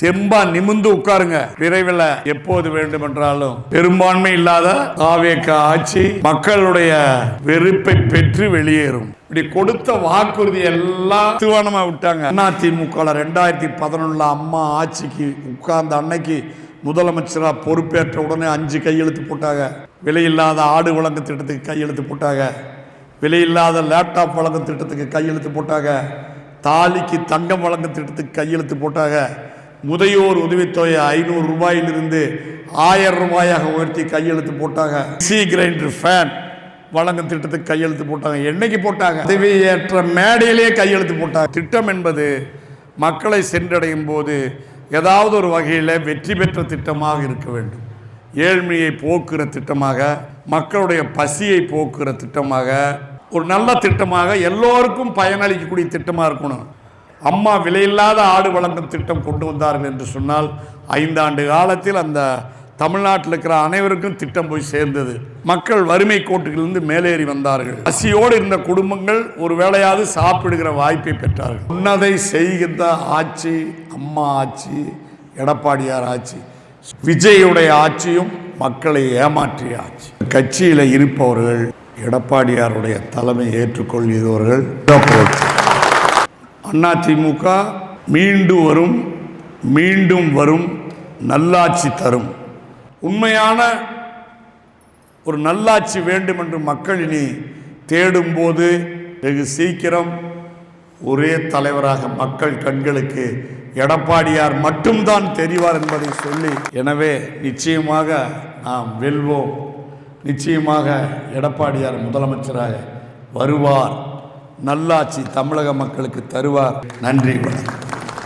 தெம்பா நிமிந்து உட்காருங்க. விரைவில் எப்போது வேண்டுமென்றாலும் பெரும்பான்மை இல்லாத தாவேக ஆட்சி மக்களுடைய வெறுப்பை பெற்று வெளியேறும். இப்படி கொடுத்த வாக்குறுதி எல்லாம் திவானமா விட்டாங்க. அதிமுக 2011 அம்மா ஆட்சிக்கு உட்கார்ந்த அன்னைக்கு முதலமைச்சரா பொறுப்பேற்ற உடனே 5 கையெழுத்து போட்டாங்க. விலையில்லாத ஆடு வழங்கு திட்டத்துக்கு கையெழுத்து போட்டாங்க. விலையில்லாத லேப்டாப் வழங்கு திட்டத்துக்கு கையெழுத்து போட்டாங்க. தாலிக்கு தங்கம் வழங்கு திட்டத்துக்கு கையெழுத்து போட்டாங்க. முதியோர் உதவித்தொகை 500 ரூபாயிலிருந்து 1000 ரூபாயாக உயர்த்தி கையெழுத்து போட்டாங்க. மிக்சி கிரைண்டர் ஃபேன் வழங்கும் திட்டத்துக்கு கையெழுத்து போட்டாங்க. என்னைக்கு போட்டாங்க? பதவியேற்ற மேடையிலே கையெழுத்து போட்டாங்க. திட்டம் என்பது மக்களை சென்றடையும் போது ஏதாவது ஒரு வகையில் வெற்றி பெற்ற திட்டமாக இருக்க வேண்டும். ஏழ்மையை போக்குகிற திட்டமாக, மக்களுடைய பசியை போக்குகிற திட்டமாக, ஒரு நல்ல திட்டமாக, எல்லோருக்கும் பயனளிக்கக்கூடிய திட்டமாக இருக்கணும். அம்மா விலையில்லாத ஆடு வழங்கும் திட்டம் கொண்டு வந்தார்கள் என்று சொன்னால் 5 ஆண்டு காலத்தில் அந்த தமிழ்நாட்டில் இருக்கிற அனைவருக்கும் திட்டம் போய் சேர்ந்தது. மக்கள் வறுமை கோட்டுகளிலிருந்து மேலேறி வந்தார்கள். பசியோடு இருந்த குடும்பங்கள் ஒரு வேளையாவது சாப்பிடுகிற வாய்ப்பை பெற்றார்கள். உன்னதை செய்கின்ற ஆட்சி அம்மா ஆட்சி, எடப்பாடியார் ஆட்சி. விஜயுடைய ஆட்சியும் மக்களை ஏமாற்றிய ஆட்சி. கட்சியில் இருப்பவர்கள் எடப்பாடியாருடைய தலைமை ஏற்றுக்கொள்கிறவர்கள். அதிமுக மீண்டும் வரும் நல்லாட்சி தரும். உண்மையான ஒரு நல்லாட்சி வேண்டும் என்று மக்கள் இனி தேடும்போது வெகு சீக்கிரம் ஒரே தலைவராக மக்கள் கண்களுக்கு எடப்பாடியார் மட்டும்தான் தெரிவார் என்பதை சொல்லி, எனவே நிச்சயமாக நாம் வெல்வோம். நிச்சயமாக எடப்பாடியார் முதலமைச்சராக வருவார். நல்லாட்சி தமிழக மக்களுக்கு தருவார். நன்றி.